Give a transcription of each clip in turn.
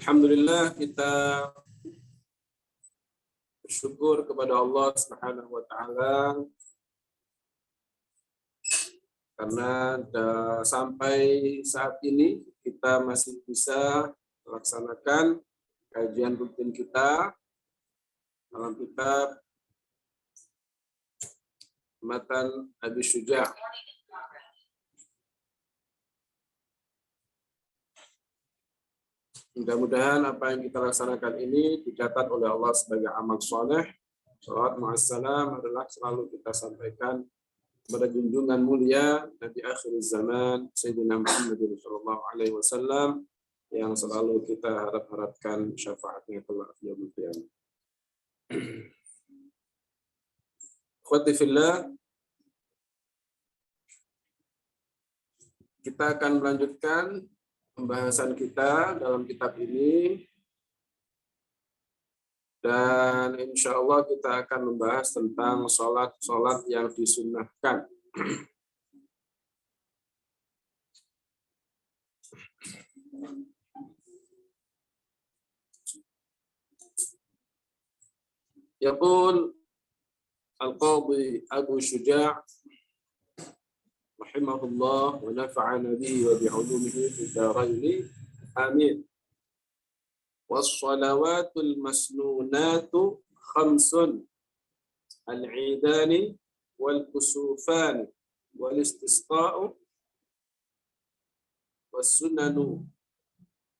Alhamdulillah, kita bersyukur kepada Allah Subhanahu wa taala karena sampai saat ini kita masih bisa melaksanakan kajian rutin kita dalam kitab Matan Abi Syuja'. Mudah-mudahan apa yang kita laksanakan ini dicatat oleh Allah sebagai amal soleh. Salawat ma'assalam adalah selalu kita sampaikan kepada junjungan mulia Nabi akhir zaman Sayyidina Muhammad sallallahu alaihi wasallam yang selalu kita harapkan syafaatnya kelak di yaumil qiyamah. Ikhwati fillah, kita akan melanjutkan pembahasan kita dalam kitab ini, dan insya Allah kita akan membahas tentang sholat yang disunnahkan. Yaqul Al-Qadhi Abu Syuja' rahimahullah wa nafa'ana bihi wa bi'ulumihi fid dharain. Amin. Was-shalawatul masnunatu khamsun al-'idani wal kusufani wal istisqa'u was sunanu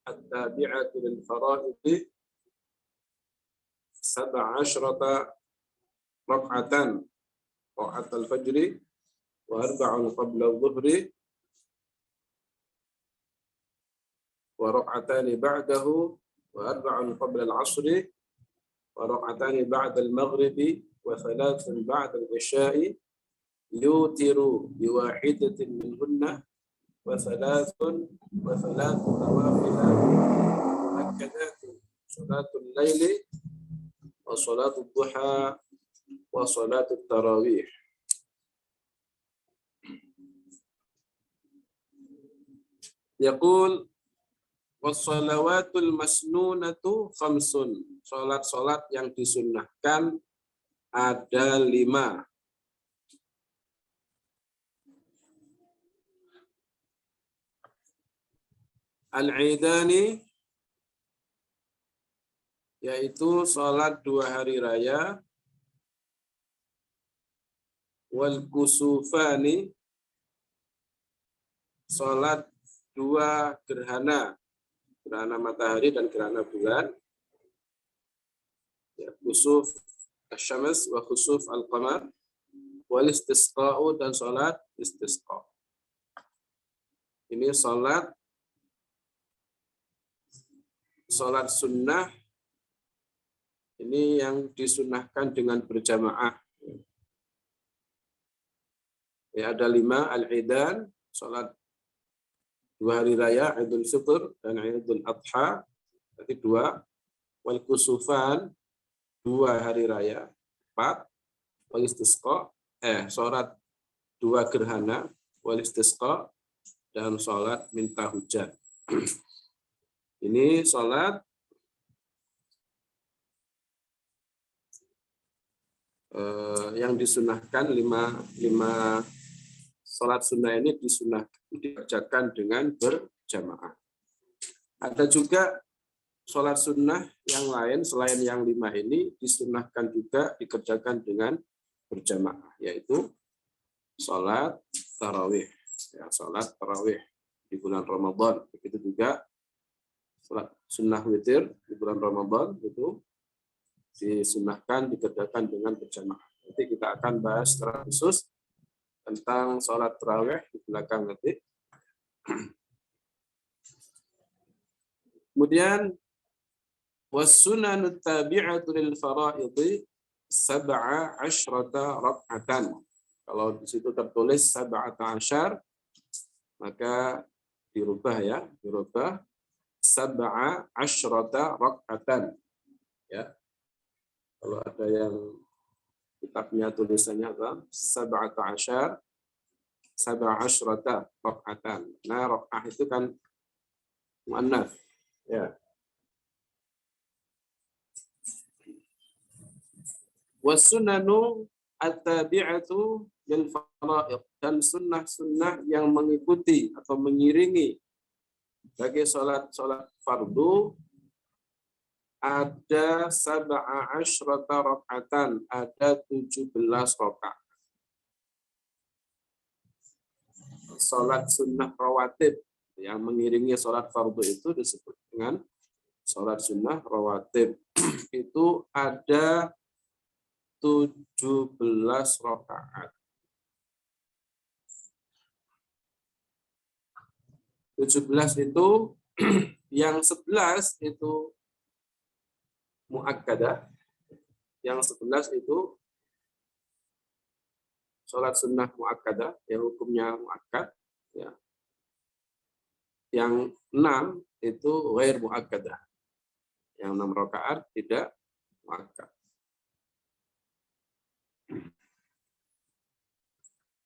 at-tabi'atu lil fara'id 17 rak'atan rakaat al-fajri وأربع قبل الظهر وركعتان بعده وأربع قبل العصر وركعتان بعد المغرب وثلاث بعد العشاء يوتر بواحدة منهن وثلاث نوافل مؤكدات صلاة الليل وصلاة الضحى وصلاة التراويح. Yaqul wassalawatul masnunatu khamsun. Salat-salat yang disunnahkan ada 5. Al-'idani yaitu salat 2 hari raya, wal kusufani salat 2 gerhana matahari dan gerhana bulan, ya, khusuf asy-syams wa khusuf al-qamar, wal istisqa'u dan salat istisqa. Ini salat sunnah, ini yang disunnahkan dengan berjamaah. Ya, ada 5, al-idan, salat 2 hari raya, Idul Fitr dan Idul Adha, berarti 2. Wal kusufan 2 hari raya, 4. Wal istisqa, salat 2 gerhana, wal istisqa dan salat minta hujan. Ini salat yang disunahkan 5 salat sunnah ini dikerjakan dengan berjamaah. Ada juga salat sunnah yang lain selain yang 5 ini disunahkan juga dikerjakan dengan berjamaah, yaitu salat tarawih. Ya, salat tarawih di bulan Ramadan. Begitu juga salat sunnah witir di bulan Ramadan itu disunahkan dikerjakan dengan berjamaah. Nanti kita akan bahas secara khusus tentang sholat tarawih di belakang nanti. Kemudian was-sunanut tabi'atu lil fara'idhi 17 rak'atan. Kalau di situ tertulis 17, maka dirubah 17 rak'atan. Ya. Kalau ada yang kitabnya tulisannya apa? 17 rak'atan. Nah, rak'ah itu kan muannats. Ya. Wasunanu at-tabi'atu lil fara'id, dan sunnah-sunnah yang mengikuti atau mengiringi bagi salat fardu ada 17 rakaatan, ada 17 rakaat. Salat sunnah rawatib yang mengiringi salat fardu itu disebut dengan salat sunnah rawatib. Itu ada 17 rakaat. 17 itu yang 11 itu muakkadah, yang 11 itu sholat sunnah muakkadah, yang hukumnya muakkad, ya. Yang 6 itu ghair muakkadah, yang 6 rakaat tidak muakkad.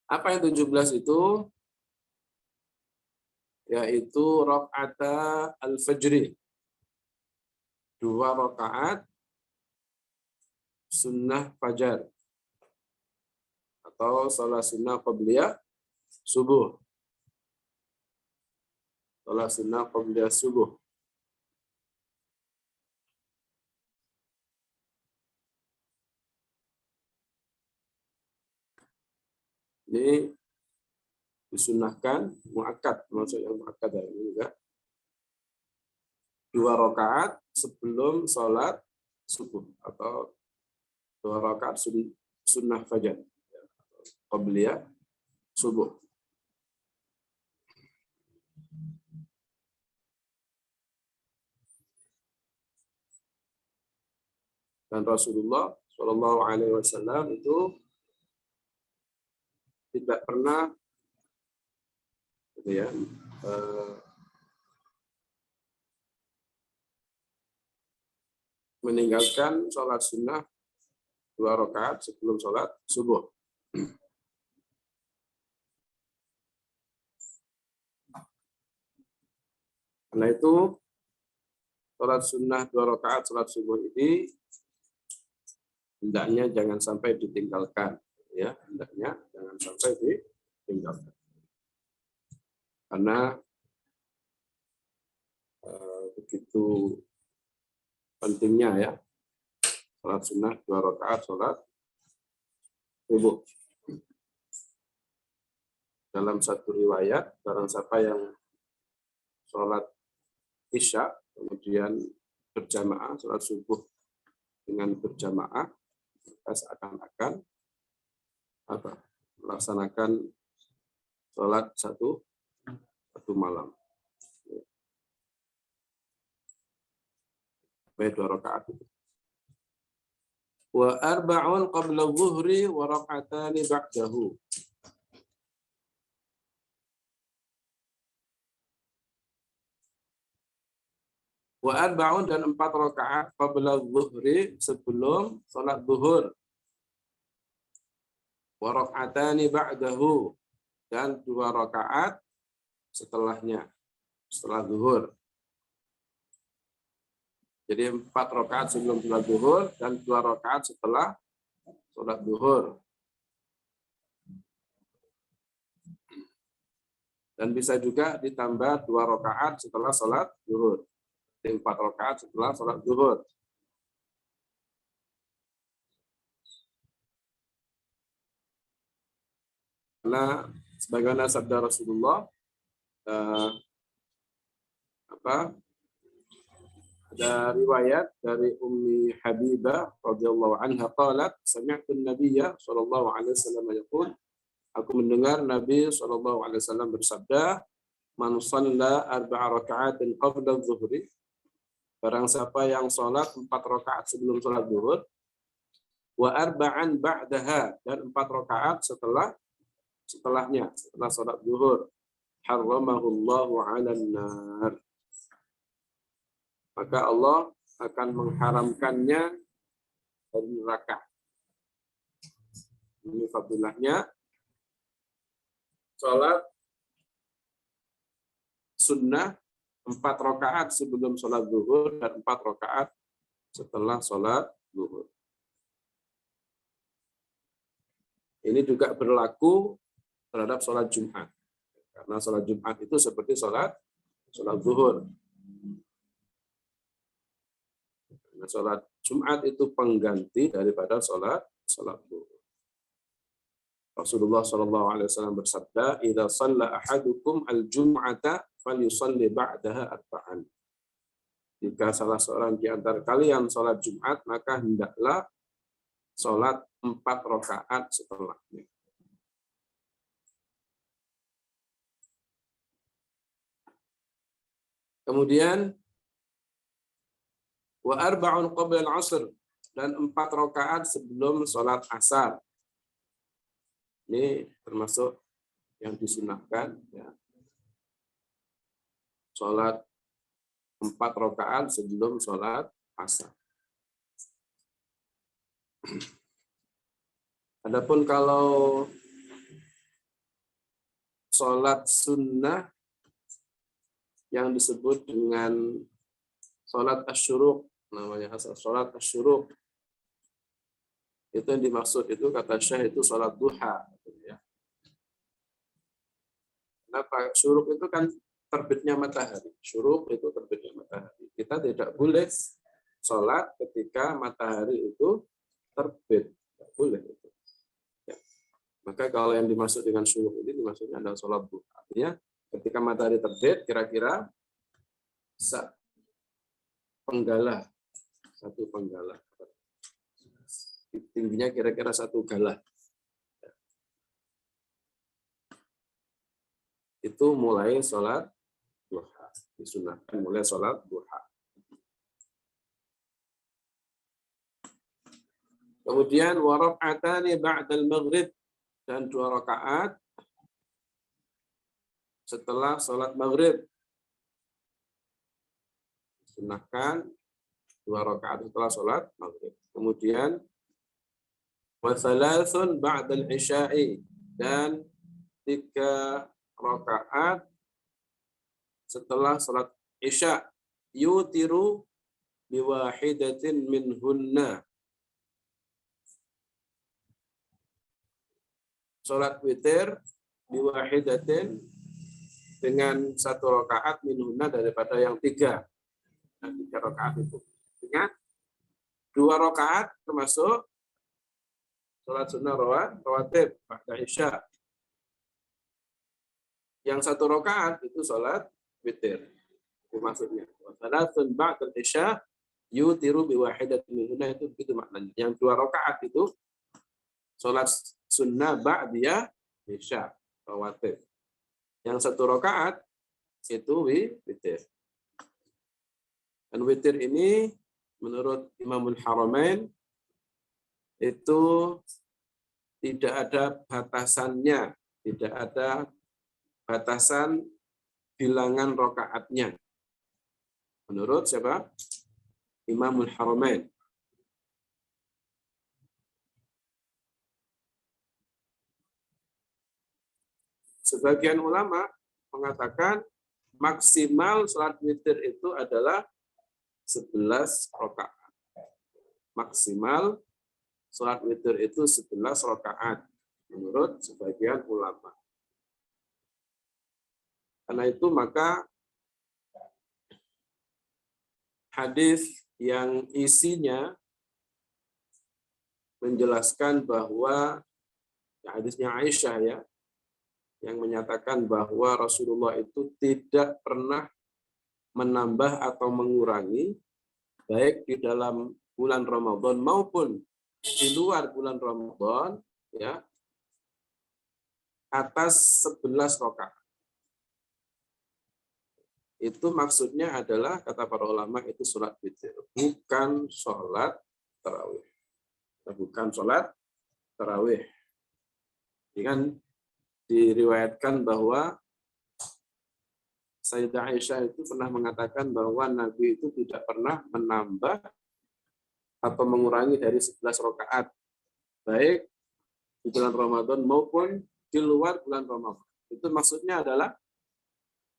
Apa yang 17 itu? Yaitu rakaata al-fajri, 2 rakaat sunnah fajar atau salat sunnah qabliyah subuh. Salat sunnah qabliyah subuh. Ini disunahkan muakkad, maksud yang muakkad ini juga 2 rakaat sebelum sholat subuh atau 2 rakaat sunnah fajar qabliyah subuh. Dan Rasulullah Shallallahu Alaihi Wasallam itu tidak pernah gitu ya, meninggalkan sholat sunnah 2 rakaat sebelum sholat subuh. Karena itu sholat sunnah 2 rakaat sholat subuh ini hendaknya jangan sampai ditinggalkan, ya, hendaknya jangan sampai ditinggalkan. Karena begitu pentingnya ya sholat sunnah 2 rakaat sholat subuh. Dalam satu riwayat, barang siapa yang sholat isya kemudian berjamaah, sholat subuh dengan berjamaah, maka seakan-akan melaksanakan sholat satu malam. Baik 2 rakaat itu. Wa arba'un qabla dhuhri wa rak'atani ba'dahu. Wa arba'un, dan 4 rakaat qabla dhuhri, sebelum salat zuhur. Wa rak'atani ba'dahu, dan 2 rakaat setelahnya, setelah zuhur. Jadi 4 rakaat sebelum salat zuhur dan 2 rakaat setelah salat zuhur. Dan bisa juga ditambah 2 rakaat setelah salat zuhur. 4 rakaat setelah salat zuhur. Karena sebagaimana sabda Rasulullah, ada riwayat dari Ummi Habibah radhiyallahu anha qalat sami'tu an-nabiyya sallallahu alaihi wasallam yaqul, aku mendengar Nabi sallallahu alaihi wasallam bersabda, man shalla 4 raka'atin qabla adh-dhuhri, barang siapa yang salat 4 rakaat sebelum salat zuhur, wa arba'an ba'daha, dan 4 rakaat setelahnya, setelah salat zuhur, harramahullahu 'alan nar, maka Allah akan mengharamkannya dari neraka. Ini fadilahnya salat sunnah 4 rakaat sebelum salat zuhur dan 4 rakaat setelah salat zuhur. Ini juga berlaku terhadap sholat Jumat. Karena sholat Jumat itu seperti sholat zuhur. Karena sholat Jumat itu pengganti daripada sholat zuhur. Rasulullah SAW bersabda, "Idza shalla ahadukum al-jum'ata falyusalli ba'daha arba'an." Jika salah seorang di antara kalian sholat Jumat, maka hendaklah sholat 4 rakaat setelahnya. Kemudian wa arba'un qabla al-'asr, dan 4 rakaat sebelum sholat asar. Ini termasuk yang disunahkan, ya. Sholat 4 rakaat sebelum sholat asar. Adapun kalau sholat sunnah yang disebut dengan sholat asyuruk, namanya sholat asyuruk, itu yang dimaksud itu kata Syekh itu sholat duha. Kenapa? Syuruk itu kan terbitnya matahari. Syuruk itu terbitnya matahari. Kita tidak boleh sholat ketika matahari itu terbit. Tidak boleh itu. Ya. Maka kalau yang dimaksud dengan syuruk ini dimaksudnya adalah sholat duha. Artinya ketika matahari terbit kira-kira satu penggalah. Tingginya kira-kira 1 galah. Itu mulai sholat duha. Disunahkan mulai sholat duha. Kemudian wa rak'atani ba'dal maghrib, dan 2 rakaat setelah sholat maghrib. Disunahkan 2 rakaat setelah sholat maghrib. Kemudian wa thalathun ba'dal isya'i, dan 3 rakaat setelah sholat isya, yutiru biwahidatin minhunna. Sholat witir biwahidatin, dengan 1 rakaat minhunna, daripada yang 3. Dan 3 rakaat itu. Ingat, 2 rakaat termasuk sholat sunnah rawatib pada isya. Yang 1 rakaat itu sholat witir. Itu maksudnya. Wasalatun ba'dal isya yutiru biwahidatin minhunna, itu begitu maknanya. Yang 2 rakaat itu sholat sunnah ba'diyah isya rawatib. Yang 1 rakaat itu witir. Dan witir ini menurut Imamul Haramain itu tidak ada batasannya, tidak ada batasan bilangan rakaatnya. Menurut siapa? Imamul Haramain. Sebagian ulama mengatakan maksimal sholat witir itu adalah 11 rakaat. Maksimal sholat witir itu 11 rakaat menurut sebagian ulama. Karena itu maka hadis yang isinya menjelaskan bahwa hadisnya Aisyah, ya, yang menyatakan bahwa Rasulullah itu tidak pernah menambah atau mengurangi baik di dalam bulan Ramadan maupun di luar bulan Ramadan, ya, atas 11 rakaat. Itu maksudnya adalah, kata para ulama, itu sholat witir, bukan sholat tarawih. Bukan sholat tarawih. Ini kan diriwayatkan bahwa Sayyidah Aisyah itu pernah mengatakan bahwa Nabi itu tidak pernah menambah atau mengurangi dari 11 rakaat, baik di bulan Ramadan maupun di luar bulan Ramadan. Itu maksudnya adalah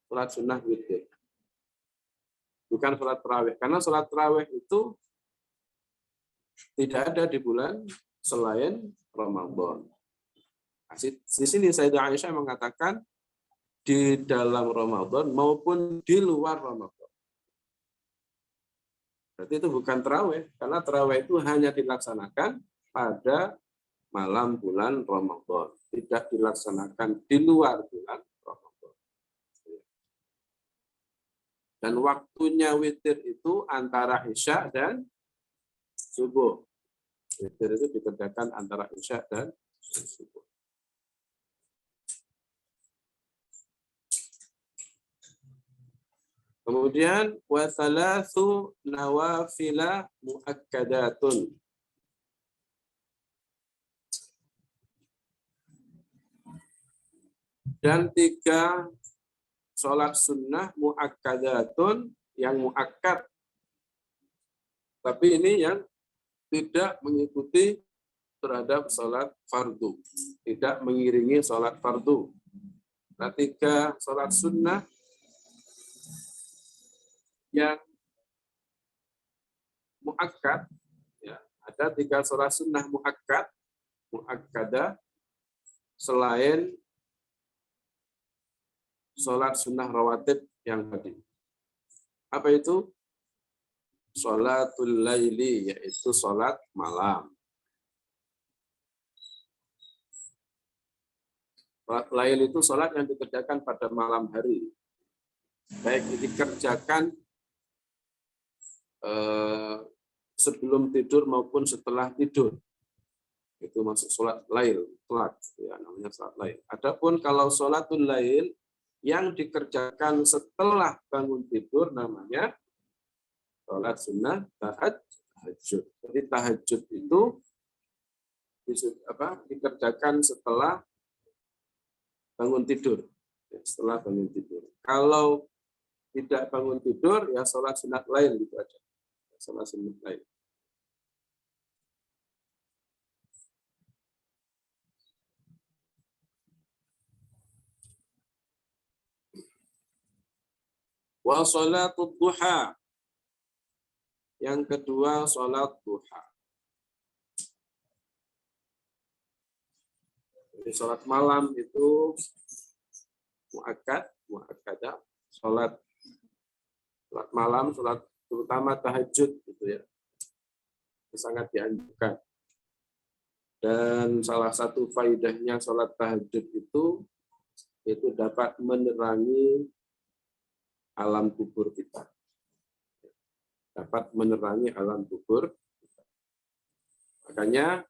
sholat sunnah witir, bukan sholat tarawih. Karena sholat tarawih itu tidak ada di bulan selain Ramadan. Di sini Sayyidah Aisyah mengatakan di dalam Ramadan maupun di luar Ramadan. Berarti itu bukan tarawih, karena tarawih itu hanya dilaksanakan pada malam bulan Ramadan, tidak dilaksanakan di luar bulan Ramadan. Dan waktunya witir itu antara Isya dan subuh. Witir itu dikerjakan antara Isya dan subuh. Kemudian wa thalathu nawafila muakkadatun. Dan 3 sholat sunnah muakkadatun, yang muakkad. Tapi ini yang tidak mengikuti terhadap sholat fardu, tidak mengiringi sholat fardu. Nah, 3 sholat sunnah yang muakkad, ya, ada 3 sholat sunnah muakkadah selain sholat sunnah rawatib yang tadi. Apa itu? Sholatul laili, yaitu sholat malam. Sholat lail itu sholat yang dikerjakan pada malam hari. Baik dikerjakan sebelum tidur maupun setelah tidur. Itu masuk sholat lail, ya, namanya sholat lail. Adapun kalau sholatul lail yang dikerjakan setelah bangun tidur namanya sholat sunnah tahajud. Jadi tahajud itu dikerjakan setelah bangun tidur. Setelah bangun tidur. Kalau tidak bangun tidur, ya sholat sunat lain gitu aja. Sholat sunat lain. Wa sholatul duha. Yang kedua, sholat duha. Jadi sholat malam itu muakkadah, sholat malam, sholat terutama tahajud gitu ya. Itu sangat dianjurkan. Dan salah satu faidahnya sholat tahajud itu dapat menerangi alam kubur kita. Dapat menerangi alam kubur. Makanya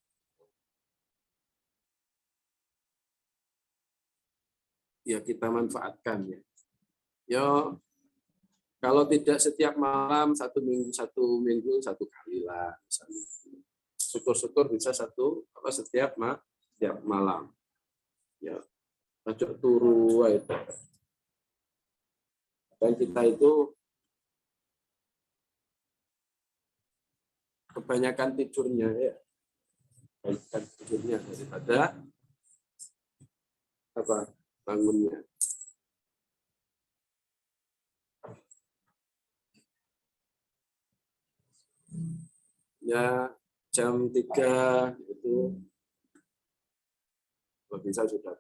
ya kita manfaatkan ya. Ya kalau tidak setiap malam, satu minggu satu kali lah misalnya. Syukur-syukur bisa setiap malam. Ya, ajak turu itu. Dan kita itu kebanyakan tidurnya ya. Kebanyakan tidurnya daripada bangunnya. Ya jam 3 itu bisa sudah.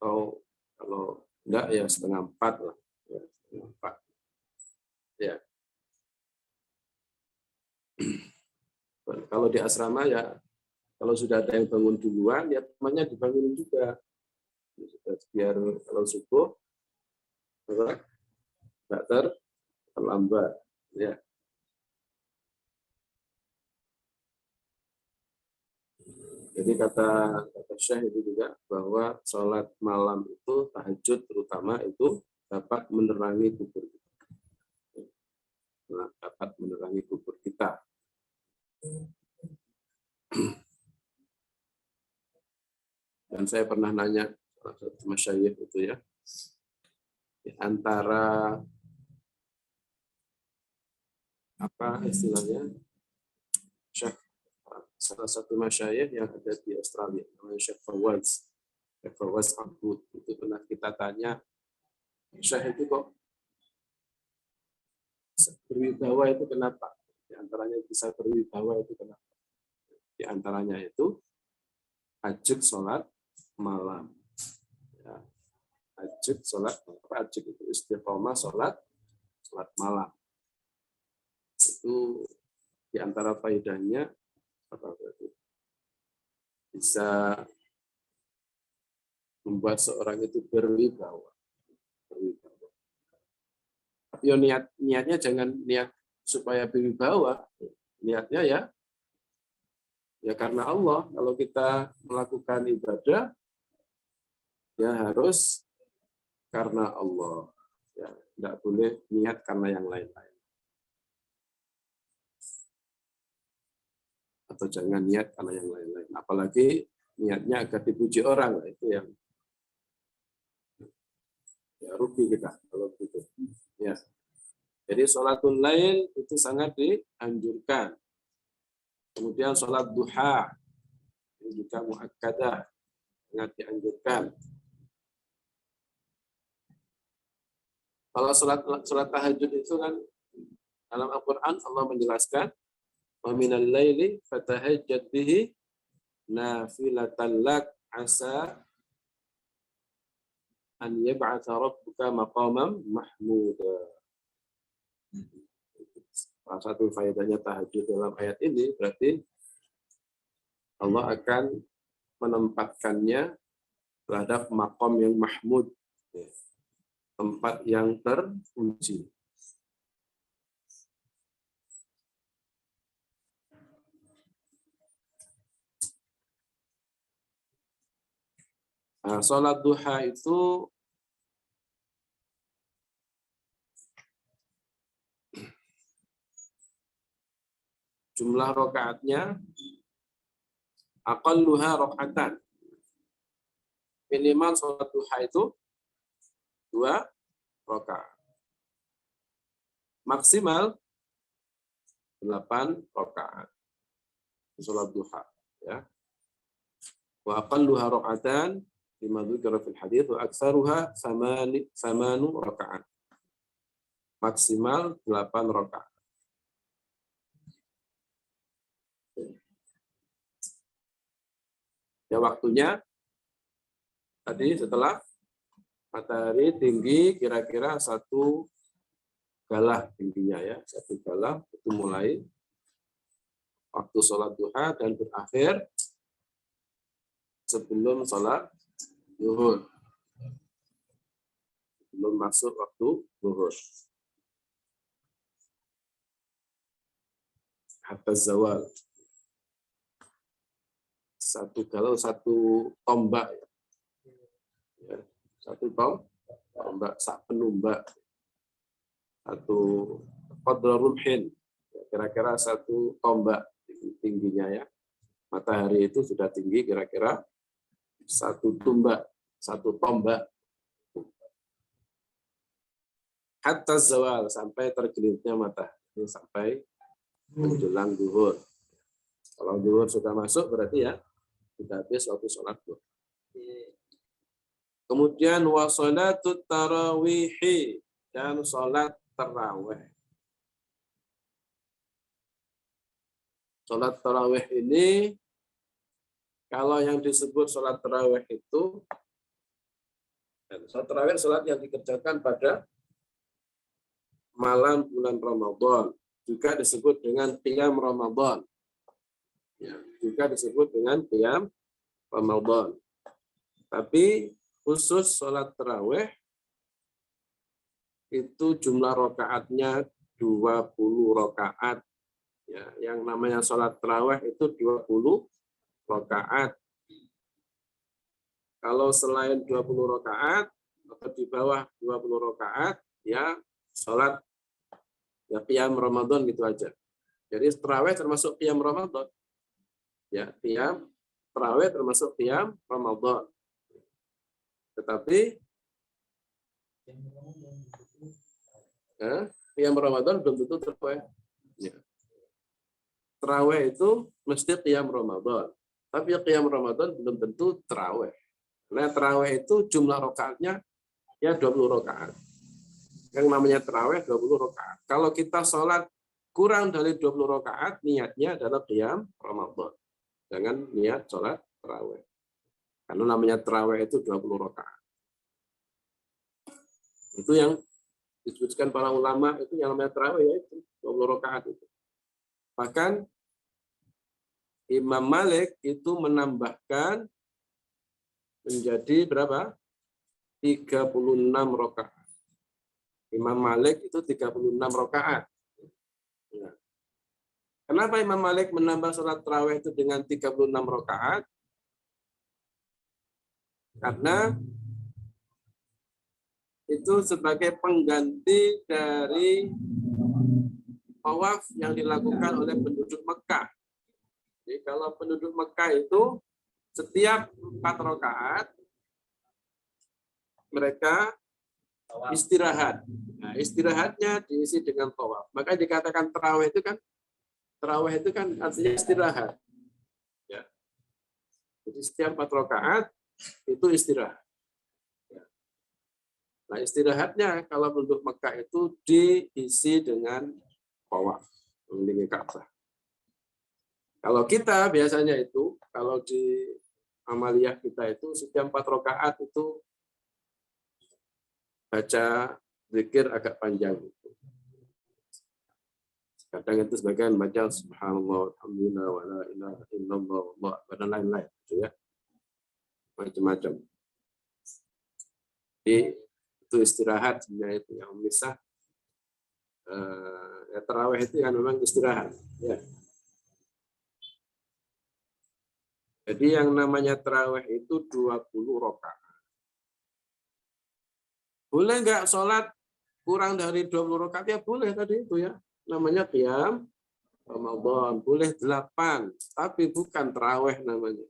Atau kalau enggak ya 3:30 lah. Ya, 3:30. Ya. Kalau di asrama ya kalau sudah ada yang bangun duluan ya temannya dibangunin juga. Biar kalau subuh enggak terlambat ya. Jadi kata Syekh itu juga bahwa sholat malam itu tahajud terutama itu dapat menerangi kubur kita. Dapat menerangi kubur kita. Dan saya pernah nanya sama Syekh itu ya, di antara apa istilahnya Syekh, salah satu masyayikh yang ada di Australia namanya Syekh Fawaz Abud, itu pernah kita tanya, Syekh itu kok berwibawa itu kenapa? Di antaranya bisa berwibawa itu kenapa? Di antaranya itu tahajud sholat malam. Ya. Ajud itu istiqomah sholat malam. Itu di antara faedahnya bisa membuat seorang itu berwibawa. Tapi niatnya jangan niat supaya berwibawa. Niatnya ya karena Allah. Kalau kita melakukan ibadah, ya harus karena Allah. Ya, tidak boleh niat karena yang lain-lain. Atau jangan niat karena yang lain-lain. Apalagi niatnya agar dipuji orang, itu yang ya rugi kita kalau begitu. Ya. Jadi sholatul lail itu sangat dianjurkan. Kemudian sholat duha ini juga muakkadah, sangat dianjurkan. Kalau sholat tahajud itu kan dalam Al-Quran Allah menjelaskan wa minal laili fatahajjad bihi nafilatan lak asa an yab'atha rabbuka maqamam mahmuda. Salah satu faedahnya tahajud dalam ayat ini berarti Allah akan menempatkannya terhadap maqam yang mahmud, tempat yang terpuji. Nah, sholat duha itu jumlah rakaatnya aqalluha rakaatan. Minimal sholat duha itu 2 rakaat. Maksimal 8 rakaat. Sholat duha, ya. Wa aqalluha rakaatan lima dzukira fil hadits wa aktsaruha 8 rakaat. Maksimal 8 rakaat. Ya, waktunya tadi setelah matahari tinggi kira-kira 1 galah tingginya, ya, 1 galah itu mulai waktu sholat duha dan berakhir sebelum sholat zuhur, sebelum masuk waktu zuhur hatta zawal. 1 galah 1 tombak, ya. 1 tombak sak penumbak, 1 qadra rumhin, kira-kira 1 tombak tingginya, ya. Matahari itu sudah tinggi kira-kira 1 tombak hatta zawal, sampai tergelitnya matahari, sampai menjelang zuhur. Kalau zuhur sudah masuk berarti ya sudah habis waktu sholat zuhur. Kemudian wa sholatut tarawih, dan sholat tarawih. Sholat tarawih ini, kalau yang disebut sholat tarawih itu, sholat tarawih sholat yang dikerjakan pada malam bulan Ramadan, juga disebut dengan qiyam Ramadan. Ya, juga disebut dengan qiyam Ramadan. Tapi khusus sholat tarawih itu jumlah rakaatnya 20 rakaat. Ya, yang namanya sholat tarawih itu 20 rakaat. Kalau selain 20 rakaat atau di bawah 20 rakaat, ya sholat ya qiyam Ramadan gitu aja. Jadi tarawih termasuk qiyam Ramadan. Ya, qiyam tarawih termasuk qiyam Ramadan. Tetapi qiyam Ramadan belum tentu tarawih. Ya. Tarawih itu mesti qiyam Ramadan. Tapi qiyam Ramadan belum tentu tarawih. Nah, tarawih itu jumlah rakaatnya ya 20 rakaat. Yang namanya tarawih 20 rakaat. Kalau kita sholat kurang dari 20 rakaat, niatnya adalah qiyam Ramadan. Jangan niat sholat tarawih. Karena namanya tarawih itu 20 rakaat. Itu yang disebutkan para ulama, itu yang namanya tarawih ya itu 20 rakaat itu. Bahkan Imam Malik itu menambahkan menjadi berapa? 36 rakaat. Imam Malik itu 36 rakaat. Ya. Kenapa Imam Malik menambah sholat tarawih itu dengan 36 rakaat? Karena itu sebagai pengganti dari tawaf yang dilakukan oleh penduduk Mekah. Jadi kalau penduduk Mekah itu setiap 4 rakaat mereka istirahat. Nah, istirahatnya diisi dengan tawaf. Maka dikatakan tarawih itu kan artinya istirahat. Ya. Jadi setiap 4 rakaat itu istirahat. Ya. Nah, istirahatnya kalau penduduk Mekah itu diisi dengan tawaf mengelilingi Ka'bah. Kalau kita biasanya itu, kalau di amaliyah kita itu setiap 4 rakaat itu baca zikir agak panjang. Kadang itu sebagian baca subhanallah, alhamdulillah, wa la ilaha illallah, wallahu akbar, dan lain-lain. Gitu ya. Macam-macam. Jadi itu istirahat sebenarnya itu yang misah. Ya, tarawih itu kan memang istirahat. Ya. Jadi yang namanya tarawih itu 20 rakaat. Boleh nggak sholat kurang dari 20 rakaat? Ya boleh tadi itu ya. Namanya qiyam Ramadan. Boleh 8, tapi bukan tarawih namanya.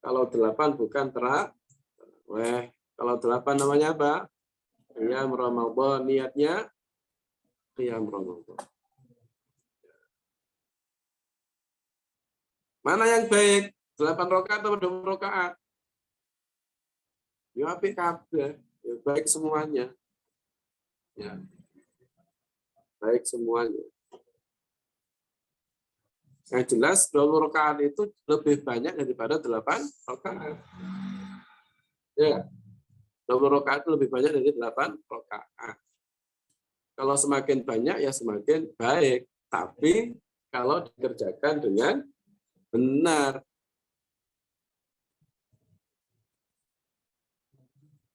Kalau 8 bukan tarawih. Kalau 8 namanya apa? Qiyam Ramadan. Niatnya qiyam Ramadan. Mana yang baik? 8 rakaat atau 20 rakaat? Ya apik kabeh. Ya, baik semuanya. Ya. Baik semuanya. Yang jelas 20 rakaat itu lebih banyak daripada 8 rakaat. Ya. 20 rakaat itu lebih banyak dari 8 rakaat. Kalau semakin banyak ya semakin baik. Tapi kalau dikerjakan dengan benar.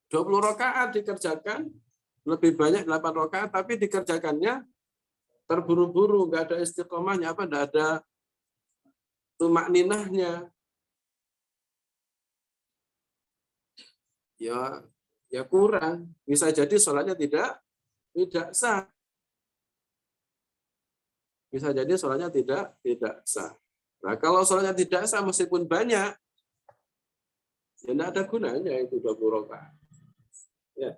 20 rakaat dikerjakan lebih banyak 8 rakaat, tapi dikerjakannya terburu-buru, nggak ada istiqomahnya, nggak ada tumak ninahnya. Ya kurang. Bisa jadi sholatnya tidak sah. Bisa jadi sholatnya tidak sah. Nah, kalau sholatnya tidak sah meskipun banyak, ya tidak ada gunanya itu 20 rakaat. Ya.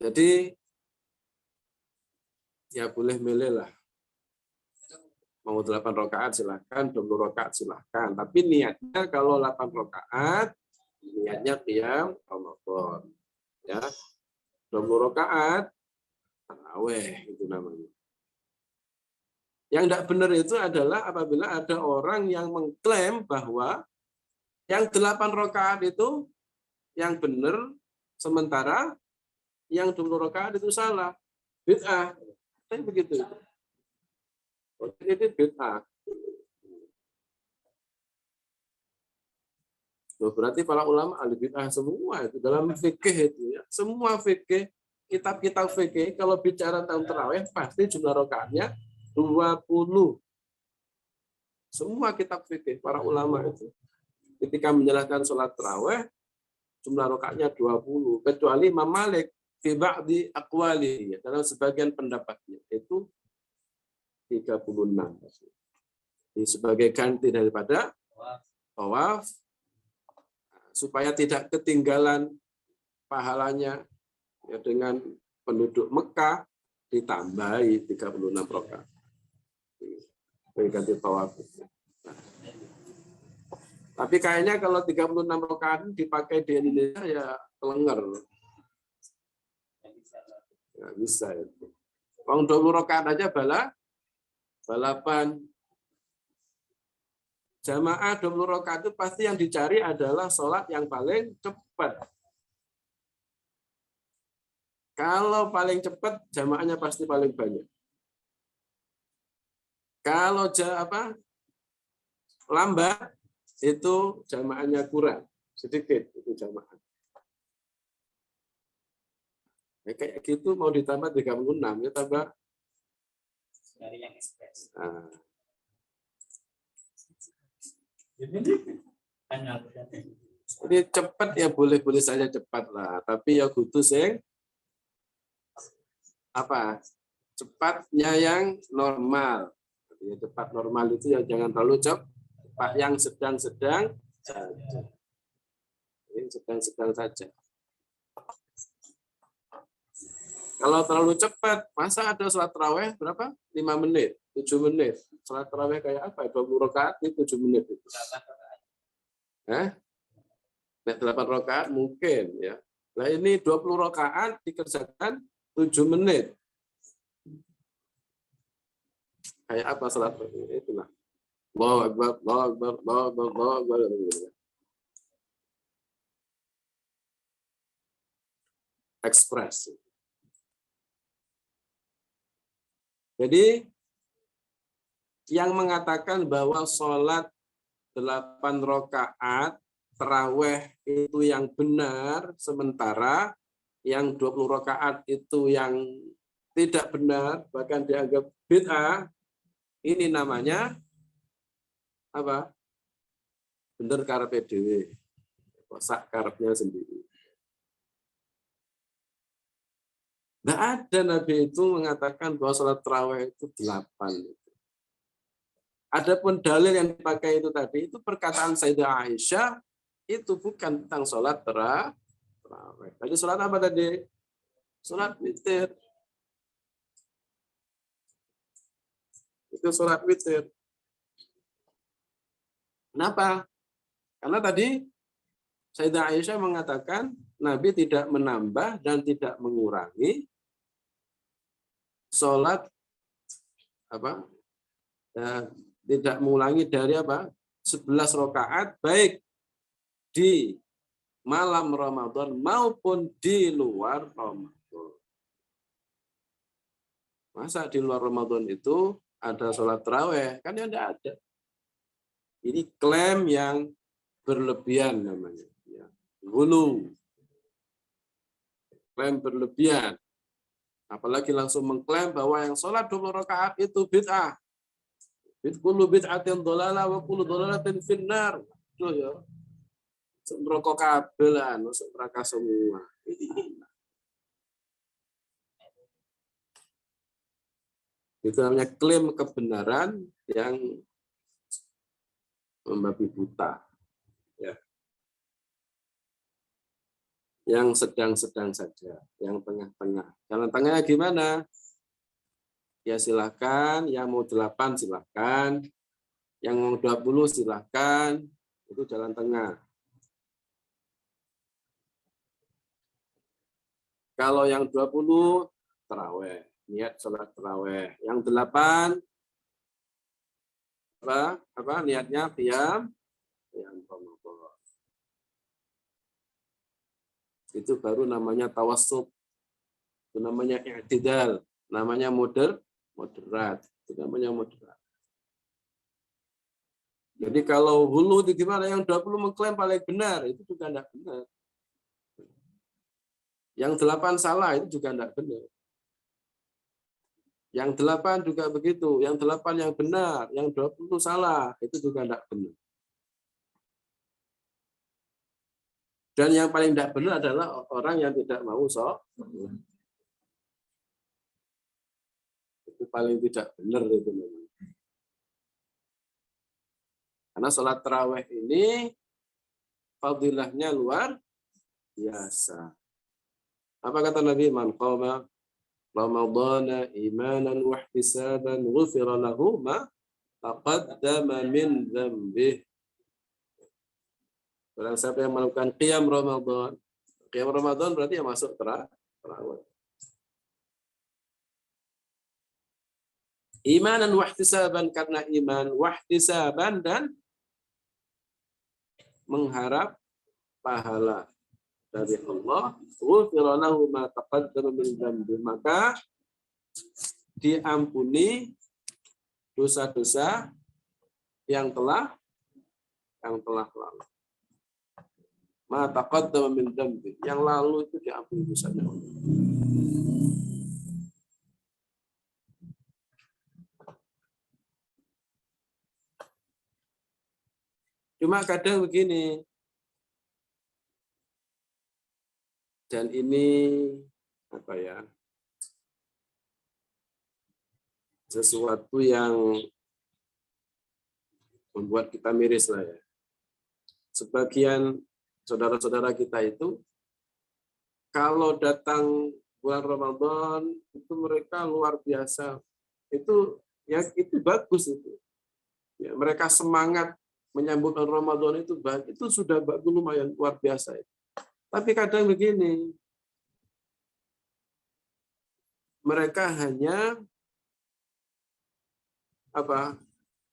Jadi ya boleh milih lah. Mau 8 rakaat silahkan, 20 rakaat silahkan. Tapi niatnya kalau 8 rakaat, niatnya qiyam Ramadan. Ya. 20 rakaat, tarawih itu namanya. Yang tidak benar itu adalah apabila ada orang yang mengklaim bahwa yang 8 rakaat itu yang benar, sementara yang 20 rakaat itu salah. Bid'ah. Kan begitu. Ini bid'ah. Berarti para ulama ahli bid'ah semua itu dalam fikih itu ya. Semua fikih, kitab-kitab fikih kalau bicara tentang tarawih pasti jumlah rakaatnya 20. Semua kitab fikih para ulama itu ketika menjelaskan sholat tarawih jumlah rakaatnya 20, kecuali Imam Malik fi ba'di aqwali, dalam sebagian pendapatnya itu 36. Ini sebagai ganti daripada tawaf supaya tidak ketinggalan pahalanya ya, dengan penduduk Mekah ditambahi 36 rakaat. Ganti tawaf. Tapi kayaknya kalau 36 rakaat dipakai di Indonesia ya kelenger. Nggak bisa itu. Wong 20 rakaat aja balapan. Jamaah 20 rakaat itu pasti yang dicari adalah sholat yang paling cepat. Kalau paling cepat, jamaahnya pasti paling banyak. Kalau lambat, itu jamaahnya kurang, sedikit itu jamaah. Ya, kayak gitu mau ditambah 36, ya tambah. Dari yang ekspres. Nah. Ini cepat ya boleh-boleh saja cepat lah, tapi ya kudu sing apa? Cepatnya yang normal. Ya, cepat normal itu ya jangan terlalu cepat, yang sedang-sedang saja. Ini sedang-sedang saja. Kalau terlalu cepat, masa ada sholat tarawih berapa? 5 menit, 7 menit. Sholat tarawih kayak apa? 20 rakaat ini 7 menit itu. 8 rakaat mungkin ya. Nah ini 20 rakaat dikerjakan 7 menit. Kayak apa sholat itulah. Allahu Akbar, Allahu Akbar, Allahu Akbar, Allahu Akbar. Ekspres. Jadi yang mengatakan bahwa sholat 8 rakaat tarawih itu yang benar, sementara yang 20 rakaat itu yang tidak benar, bahkan dianggap bid'ah, ini namanya apa? Bener karepe dhewe. Sak karepnya sendiri. Nggak ada Nabi itu mengatakan bahwa sholat tarawih itu 8. Adapun dalil yang dipakai itu tadi, itu perkataan Sayyidah Aisyah, itu bukan tentang sholat tarawih. Tadi sholat apa tadi? Sholat witir. Itu sholat witir. Kenapa? Karena tadi Sayyidah Aisyah mengatakan Nabi tidak menambah dan tidak mengurangi sholat apa? Ya, tidak mengulangi dari apa? 11 rakaat baik di malam Ramadan maupun di luar Ramadan. Masa di luar Ramadan itu ada sholat tarawih? Kan ya tidak ada. Ini klaim yang berlebihan namanya. Ya. Gulu. Klaim berlebihan. Apalagi langsung mengklaim bahwa yang sholat 20 rakaat itu bid'ah. Kullu bid'atin dhalalah wa kullu dhalalatin finnar. Itu ya. Rokok kabelan, masuk neraka semua. Itu namanya klaim kebenaran yang membabi buta. Ya. Yang sedang-sedang saja, yang tengah-tengah. Jalan tengahnya gimana? Ya silahkan, yang mau 8 silahkan, yang mau 20 silahkan, itu jalan tengah. Kalau yang 20 tarawih, niat sholat tarawih. Yang 8 apa niatnya qiyam Ramadan. Itu baru namanya tawassut. Itu namanya i'tidal, namanya moderat. Itu namanya moderat. Jadi kalau hulu itu gimana? Yang 20 mengklaim paling benar, itu juga tidak benar. Yang 8 salah, itu juga tidak benar. Yang 8 juga begitu. Yang 8 yang benar, yang 20 salah, itu juga tidak benar. Dan yang paling tidak benar adalah orang yang tidak mau sholat. Itu paling tidak benar itu memang. Karena sholat tarawih ini fadilahnya luar biasa. Apa kata Nabi? Man qama Ramadhana imanan wa ihtisaban ghufira lahu ma taqaddama min dzambih. Barang siapa yang melakukan qiyam Ramadan. Qiyam Ramadan berarti yang masuk tarawih. Imanan wa ihtisaban, karena iman, wa ihtisaban dan mengharap pahala dari Allah, ghufira lahu ma taqaddama min dzambi, maka diampuni dosa-dosa yang telah lalu. Ma taqaddama min dzambi, yang lalu itu diampuni dosanya. Cuma kadang begini, dan ini apa ya, sesuatu yang membuat kita miris lah ya. Sebagian saudara-saudara kita itu kalau datang bulan Ramadan itu mereka luar biasa. Itu ya, itu bagus itu. Ya, mereka semangat menyambut Ramadan itu sudah bagus, lumayan luar biasa. Tapi kadang begini, mereka hanya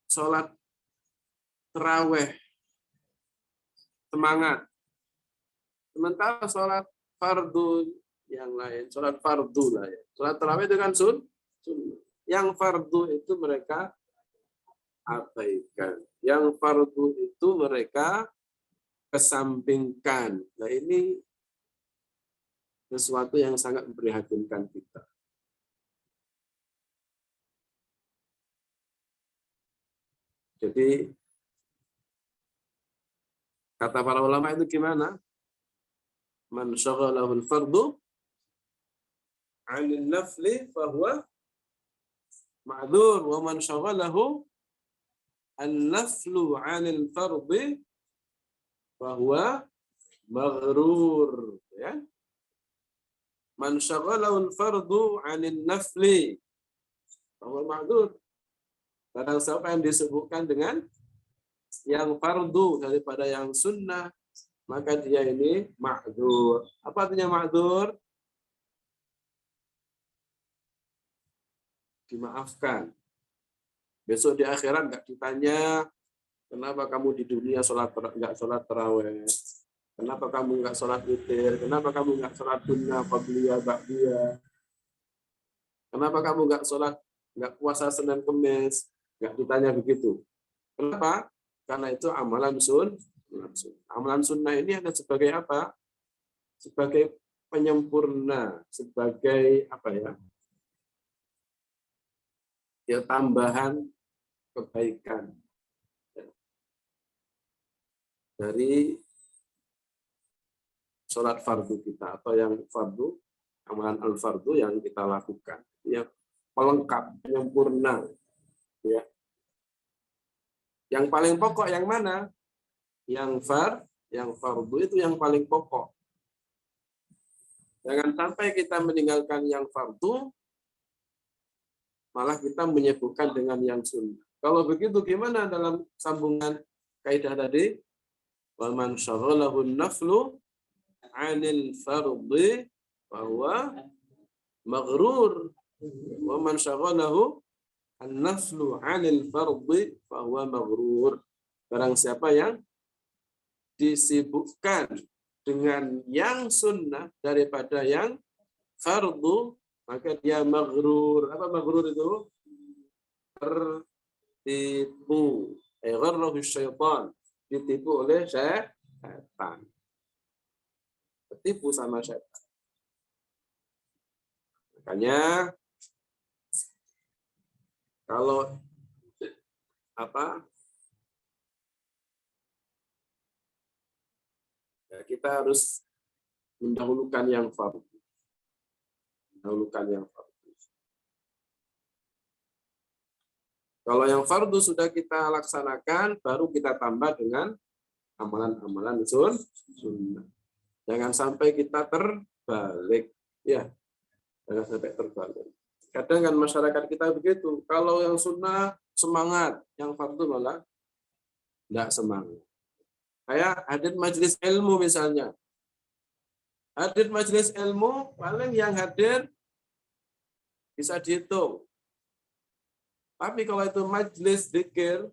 sholat tarawih semangat, sementara sholat fardu yang lain, sholat fardu lah ya, sholat tarawih itu kan yang fardu itu mereka abaikan, yang fardu itu mereka kesampingkan. Nah, ini sesuatu yang sangat memprihatinkan kita. Jadi kata para ulama itu gimana? Man syaghalahu al-fardu 'anil nafli fahuwa ma'dzur, wa man syaghalahu an-naflu 'anil fardi fahuwa maghrur, ya. Man syaghalahu al-fardu 'anil nafli fahuwa ma'dzur. Barang siapa yang disebutkan dengan yang fardu daripada yang sunnah, maka dia ini ma'dzur. Apa artinya ma'dzur? Dimaafkan. Besok di akhirat nggak ditanya, kenapa kamu di dunia nggak sholat tarawih? Kenapa kamu nggak sholat witir? Kenapa kamu nggak sholat sunnah, qabliyah, ba'diyah? Kenapa kamu nggak puasa Senin Kemis? Nggak ditanya begitu. Kenapa? Karena itu amalan sunnah. Amalan sunnah ini ada sebagai apa? Sebagai penyempurna, sebagai apa ya? Ya, tambahan kebaikan dari sholat fardu kita, atau yang fardu, amalan al-fardu yang kita lakukan. Ya, pelengkap, penyempurna. Ya. Yang paling pokok yang mana? Yang fardu itu yang paling pokok. Jangan sampai kita meninggalkan yang fardu, malah kita menyebutkan dengan yang sunnah. Kalau begitu gimana dalam sambungan kaidah tadi? Wa man syaghalahu an-naflu 'anil fardhi fahuwa maghrur. Wa man syaghalahu an-naflu 'anil fardhi fahuwa maghrur. Barang siapa yang disibukkan dengan yang sunnah daripada yang fardu, maka dia maghrur. Apa maghrur itu? Tertipu. Gharrahu syaitan. Ditipu oleh syaitan. Tertipu sama syaitan. Makanya kalau ya, kita harus mendahulukan yang fardu. Kalau yang fardu sudah kita laksanakan, baru kita tambah dengan amalan-amalan sunnah. Jangan sampai kita terbalik, ya. Jangan sampai terbalik. Kadang kan masyarakat kita begitu. Kalau yang sunnah semangat, yang fardu malah tidak semangat. Kayak hadir majelis ilmu misalnya. Hadir majelis ilmu, paling yang hadir bisa dihitung. Tapi kalau itu majelis zikir,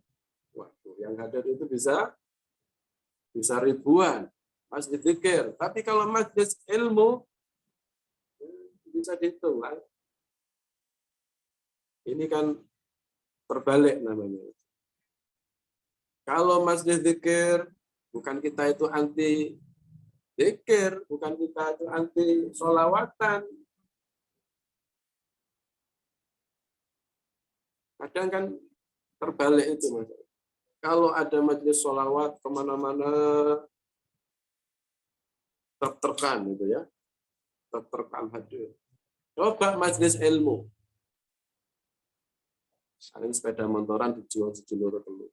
waduh, yang hadir itu bisa bisa ribuan majelis zikir. Tapi kalau majelis ilmu bisa dihitung lah. Ini kan terbalik namanya. Kalau majelis zikir, bukan kita itu anti zikir, bukan kita itu anti sholawatan. Kadang kan terbalik itu, Mas. Kalau ada majelis sholawat kemana-mana tertekan gitu ya, tertekan hadir. Coba majelis ilmu, saling sepeda motoran dijual sejulur dulu.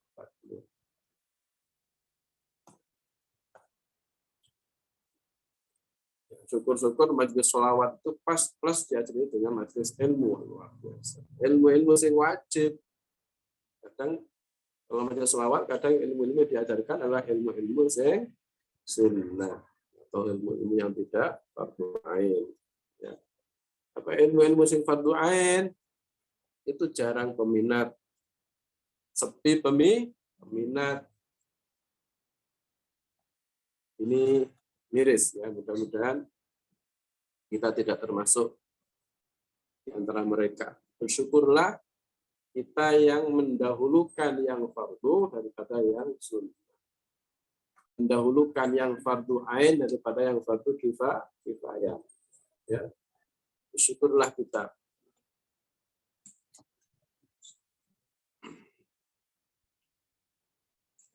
Syukur-syukur majelis sholawat itu pas plus diajari dengan majelis ilmu. Ilmu-ilmu yang wajib. Kadang kalau majelis sholawat, kadang ilmu-ilmu diajarkan adalah ilmu-ilmu yang sunnah atau ilmu-ilmu yang tidak fardu ain. Ya. Apa ilmu-ilmu yang fardu ain itu jarang peminat, sepi peminat. Ini miris ya, mudah-mudahan kita tidak termasuk di antara mereka. Bersyukurlah kita yang mendahulukan yang fardu daripada yang sunnah. Mendahulukan yang fardu ain daripada yang fardu kifayah. Ya. Bersyukurlah kita.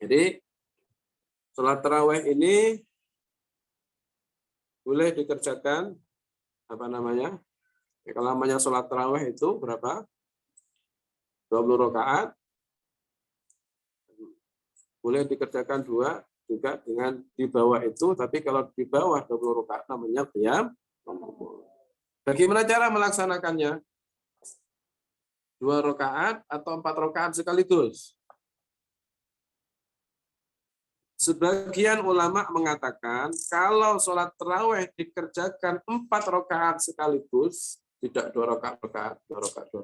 Jadi sholat tarawih ini boleh dikerjakan apa namanya? Ya, kalau namanya sholat tarawih itu berapa? 20 rakaat. Boleh dikerjakan 2 juga dengan di bawah itu, tapi kalau di bawah 20 rakaat namanya qiyam. Bagaimana cara melaksanakannya? 2 rakaat atau 4 rakaat sekaligus? Sebagian ulama mengatakan kalau sholat tarawih dikerjakan 4 rakaat sekaligus, tidak 2 rakaat, 2 rakaat, 4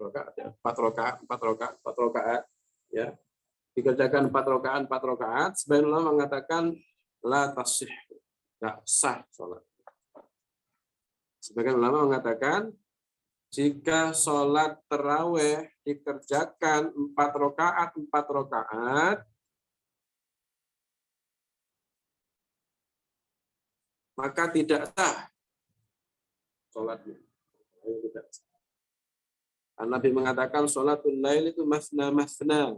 rakaat, ya. Dikerjakan 4 rakaat, sebagian ulama mengatakan la tasih, tidak sah sholat. Sebagian ulama mengatakan jika sholat tarawih dikerjakan 4 rakaat, maka tidak sah sholatnya. Nabi mengatakan sholatul lail itu masna,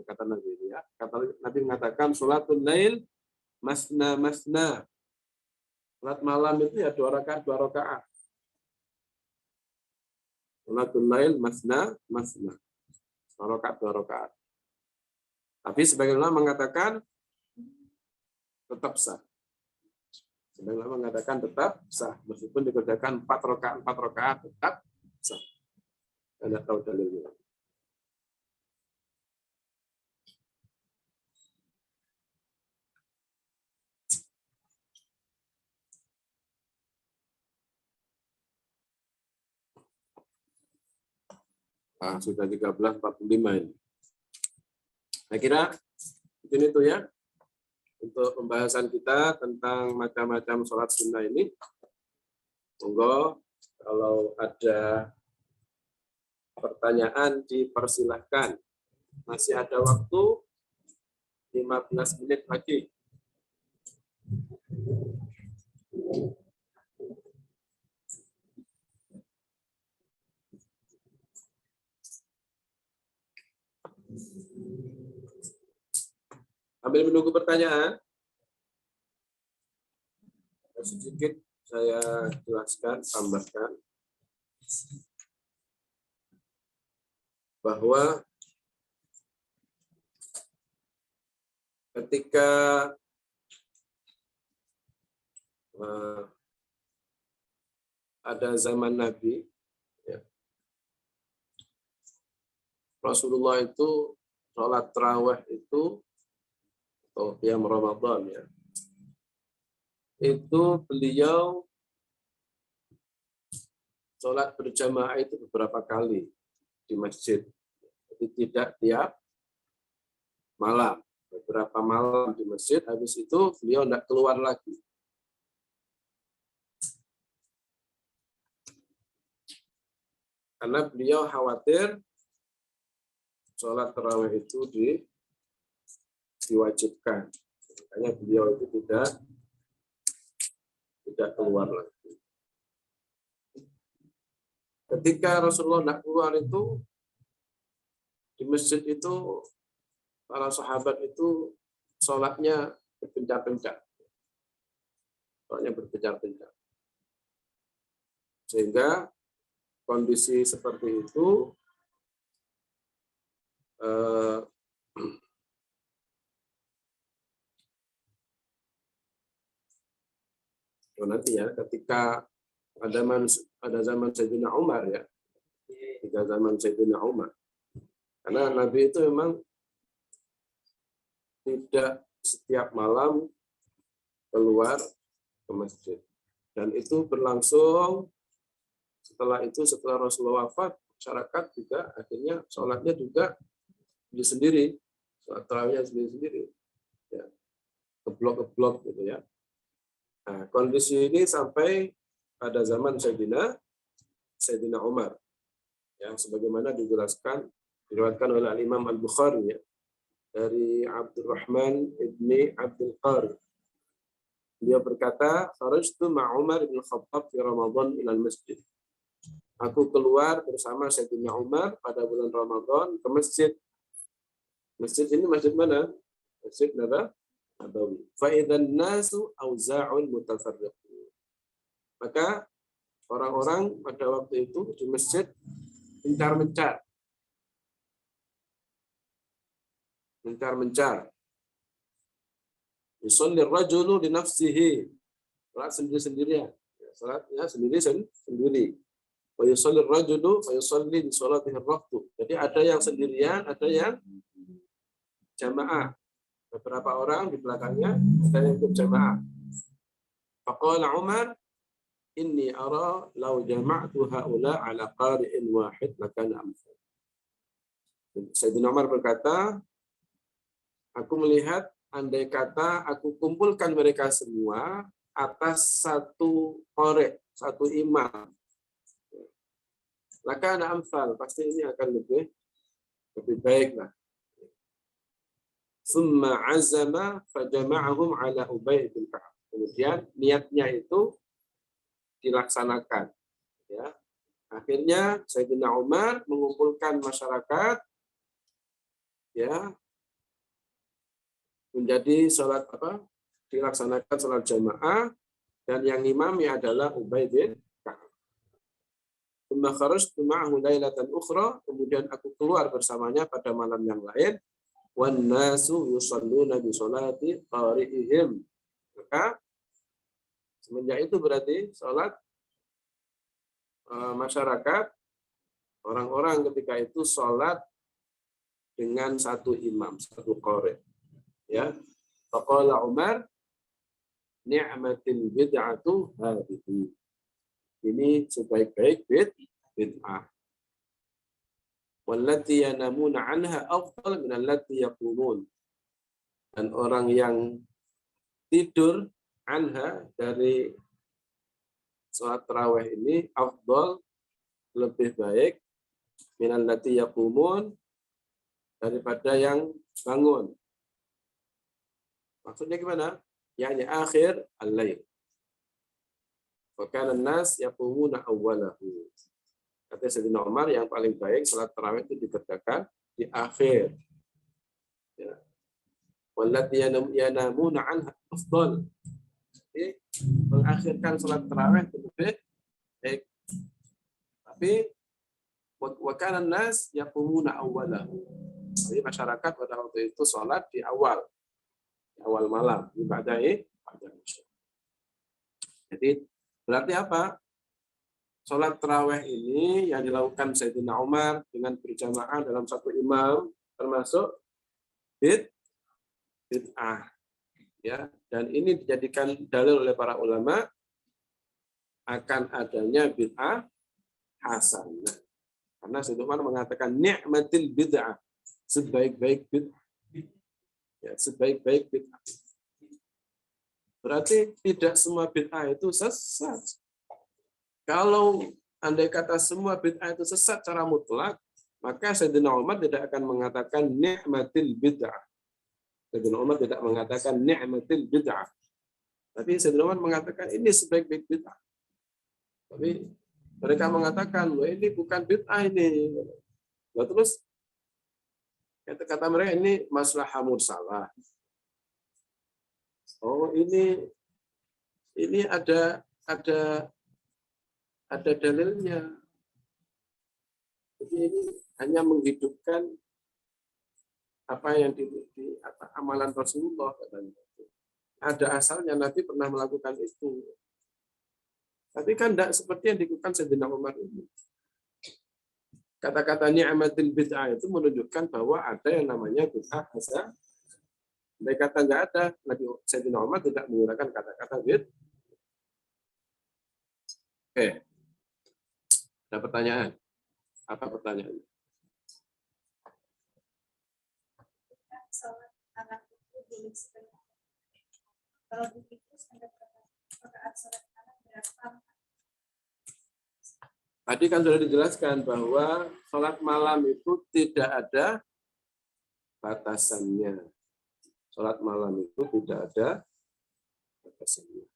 kata Nabi ya. Nabi mengatakan sholatul lail masna. Sholat malam itu ya 2 rakaat. Sholatul lail masna. 2 rakaat. Tapi sebagian ulama mengatakan tetap sah. Sebagian ulama mengatakan tetap sah meskipun dikerjakan 4 rakaat tetap sah. Anda tahu dalilnya. Sudah 13.45 ini. Saya kira ini tuh ya untuk pembahasan kita tentang macam-macam sholat sunnah ini. Monggo kalau ada pertanyaan dipersilahkan. Masih ada waktu 15 menit lagi. Sambil menunggu pertanyaan, sedikit saya jelaskan, tambahkan bahwa ketika ada zaman Nabi, ya, Rasulullah itu sholat tarawih itu atau qiyam Ramadan ya, itu beliau sholat berjamaah itu beberapa kali di masjid, jadi tidak tiap malam. beberapa malam di masjid, habis itu beliau tidak keluar lagi. Karena beliau khawatir sholat tarawih itu diwajibkan. Makanya beliau itu tidak keluar lagi. Ketika Rasulullah tidak keluar itu, di masjid itu para sahabat itu sholatnya berpencar-pencar. Sholatnya berpencar-pencar. Sehingga kondisi seperti itu nanti ya, ketika ada zaman Sayyidina Umar ya, ketika zaman Sayyidina Umar, karena Nabi itu memang tidak setiap malam keluar ke masjid, dan itu berlangsung. Setelah Rasulullah wafat, masyarakat juga akhirnya sholatnya juga sendiri, sholat tarawihnya sendiri-sendiri, ya, keblok gitu ya. Nah, kondisi ini sampai pada zaman Sayyidina Umar, yang sebagaimana diriwayatkan oleh Imam Al-Bukhari ya, dari Abdurrahman ibni Abdul Qari. Dia berkata, "Kharajtu ma'a Umar bin Khattab fi Ramadan ila masjid." Aku keluar bersama Sayyidina Umar pada bulan Ramadan ke masjid. Masjid ini masjid mana? Masjid Nabawi. Fa idzan nasu auza'un mutafarriqun. Maka orang-orang pada waktu itu di masjid mencar-mencar. Yusalli ar-rajulu li nafsihi. Salat sendiri-sendirian. Salatnya sendiri. Wa yusalli ar-rajulu fa yusalli bi salatihi ar-raqtu. Jadi ada yang sendirian, ada yang jamaah. Beberapa orang di belakangnya, ada yang ikut jamaah. Faqala Umar, inni ara law jama'tu haula ala qari'in wahid lakana amsal. Sayyidina Umar berkata, aku melihat andai kata aku kumpulkan mereka semua atas satu qari', satu imam, lakana amsal, pasti ini akan lebih baik lah. Summa azama fajama'ahum ala Ubay bin Ka'ab. Kemudian niatnya itu dilaksanakan. Ya. Akhirnya Sayyidina Umar mengumpulkan masyarakat, ya, menjadi sholat dilaksanakan sholat jamaah, dan yang imamnya adalah Ubay bin Ka'ab. Summa kharajtu ma'ahu lailatan ukhra. Kemudian aku keluar bersamanya pada malam yang lain. Wan nasu yusalluna bi sholati qari'ihim. Maka semenjak itu berarti sholat masyarakat, orang-orang ketika itu sholat dengan satu imam, satu qari'. Ya. Faqala Umar, ni'matil bid'atu hadhihi. Ini sebaik-baik bid'ah. Wallati yanamuna anha afdal min allati yaqumun. Dan orang yang tidur anha dari sholat tarawih ini afdal, lebih baik, min allati yaqumun, daripada yang bangun. Maksudnya gimana? Yani akhir al-lail. Wa kana an-nas yaqumuna awwalahu. Kata Sayyidina Umar, yang paling baik salat tarawih itu dikerjakan di akhir. Ya. Wallati yanamuna anha afdal. Jadi mengakhirkan salat tarawih itu lebih baik. Tapi wa kana an-nas yaqumuna awwalahu. Jadi masyarakat pada waktu itu salat di awal malam, ibadah isya. Jadi berarti apa? Sholat tarawih ini yang dilakukan Sayyidina Umar dengan berjamaah dalam satu imam termasuk bid'ah. Ya, dan ini dijadikan dalil oleh para ulama akan adanya bid'ah hasanah. Karena Sayyidina Umar mengatakan ni'matil bid'ah, sebaik-baik bid'ah. Ya, sebaik-baik bid'ah. Berarti tidak semua bid'ah itu sesat. Kalau andai kata semua bid'ah itu sesat secara mutlak, maka Sayyidina Umar tidak akan mengatakan ni'matil bid'ah. Sayyidina Umar tidak mengatakan ni'matil bid'ah. Tapi Sayyidina Umar mengatakan ini sebaik-baik bid'ah. Tapi mereka mengatakan, wah ini bukan bid'ah ini. Nah, terus kata mereka ini maslahah mursalah. Oh ini ada dalilnya. Jadi ini hanya menghidupkan apa yang di amalan Rasulullah katanya. Ada asalnya Nabi pernah melakukan itu. Tapi kan tidak seperti yang dilakukan Sayyidina Umar ini. Kata-kata ni'matil bid'ah itu menunjukkan bahwa ada yang namanya bid'ah hasanah. Andai kata nggak ada, Nabi Sayyidina Umar tidak menggunakan kata-kata bid'ah. Oke. Ada pertanyaan? Apa pertanyaannya? Kalau begitu standar rakaat salat malam berapa? Tadi kan sudah dijelaskan bahwa sholat malam itu tidak ada batasannya. Sholat malam itu tidak ada batasannya.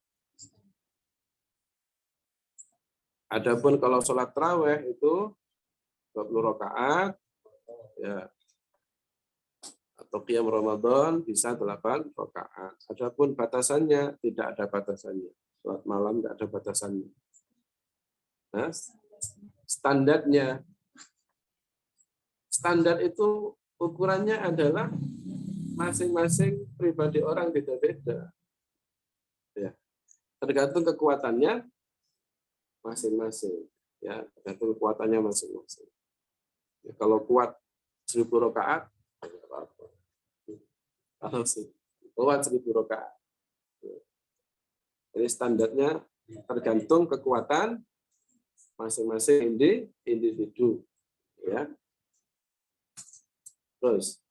Adapun kalau sholat tarawih itu 20 rakaat, ya, atau qiyam Ramadan bisa 8 rakaat. Adapun batasannya tidak ada batasannya. Sholat malam tidak ada batasannya. Nah, standar itu ukurannya adalah masing-masing pribadi orang beda-beda. Ya, tergantung kekuatannya masing-masing. Ya, tergantung kekuatannya masing-masing. Ya, kalau kuat 1000 rakaat, tidak apa-apa. Kalau kuat 1000 rakaat. Jadi standarnya tergantung kekuatan masing-masing individu. Ya. Terus.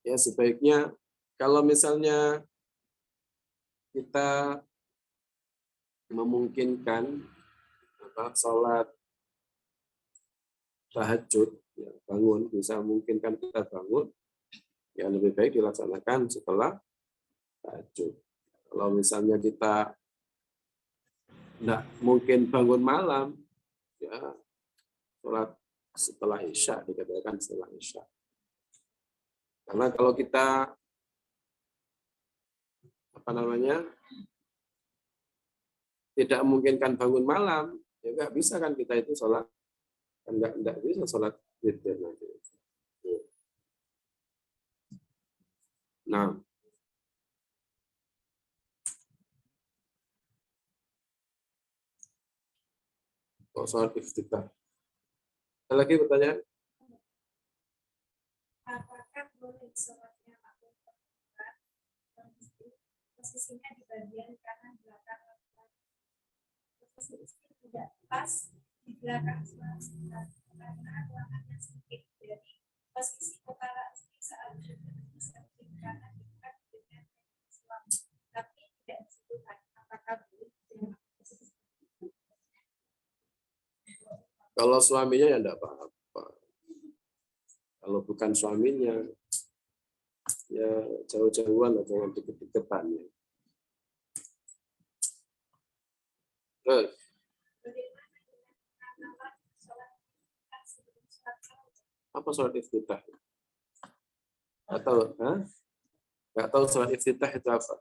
Ya, sebaiknya kalau misalnya kita memungkinkan sholat tahajud, ya, bangun, bisa memungkinkan kita bangun, ya lebih baik dilaksanakan setelah tahajud. Kalau misalnya kita tidak mungkin bangun malam, ya sholat setelah Isya, dikatakan setelah Isya. Karena kalau kita tidak memungkinkan bangun malam, ya nggak bisa kan kita itu sholat, nggak bisa sholat witir nanti. Nah, kok sholat iftitah? Ada lagi pertanyaan? Apakah boleh sholatnya makmum posisinya di bagian kanan belakang, posisi tidak pas di belakang karena ruangannya sempit, jadi posisi kepala saat bisa di kanan dekat dengan suami, tapi tidak disebutkan apakah boleh. Kalau suaminya ya enggak apa-apa. Kalau bukan suaminya, ya jauh-jauhan atau jangan deket-deketan. Ya. Terus. Apa sholat iftitah? Atau nggak tahu sholat iftitah itu apa?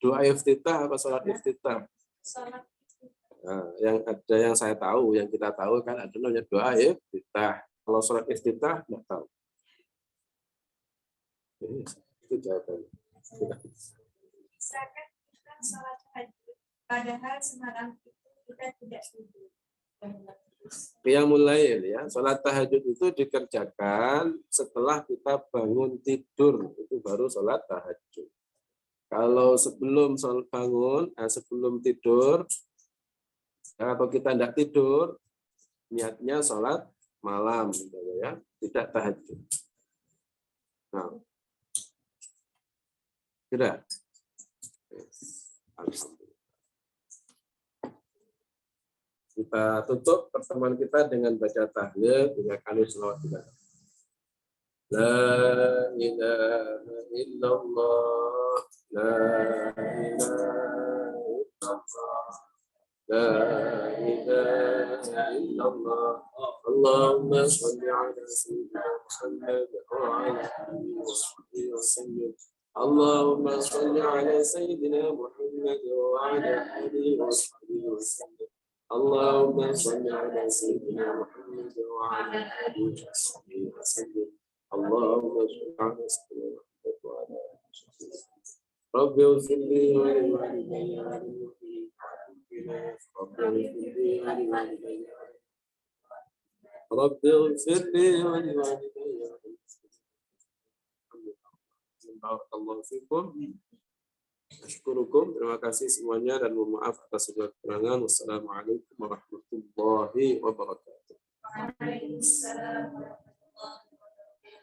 Doa iftitah apa sholat iftitah? Nah, yang saya tahu, yang kita tahu kan ada namanya doa iftitah. Kalau sholat iftitah nggak tahu. Itu jawabannya. Misalkan kita sholat tahajud, padahal semalam itu kita tidak tidur. Qiyamul lail, ya, sholat tahajud itu dikerjakan setelah kita bangun tidur, itu baru sholat tahajud. Kalau sebelum bangun, sebelum tidur, Ya, atau kita tidak tidur, niatnya sholat malam, gitu ya, tidak tahajud. Nah, tidak. Alhamdulillah. Kita tutup pertemuan kita dengan baca tahlil 3 kali selawat 3 kali. La ilaha illallah, la ilaha illallah, la ilaha illallah. Allahumma shalli ala sayyidina Muhammad wa ala alihi wa sahbihi wa sallim. Allahumma shalli ala sayyidina Muhammad wa ala alihi wa sahbihi wa sallim. Allahumma shalli ala sayyidina Muhammad wa ala alihi wa sahbihi wa sallim. Allahumma shalli ala sayyidina Muhammad wa ala alihi wa sahbihi wa sallim. Rabbi ighfir li wa li walidayya wa lil mu'minina Rabbi ighfir li wa li walidayya Rabbi ighfir li wa li walidayya. Barakallahu fikum. Asykurukum. Terima kasih semuanya dan mohon maaf atas segala kekurangan. Wassalamualaikum warahmatullahi wabarakatuh. Waalaikumsalam.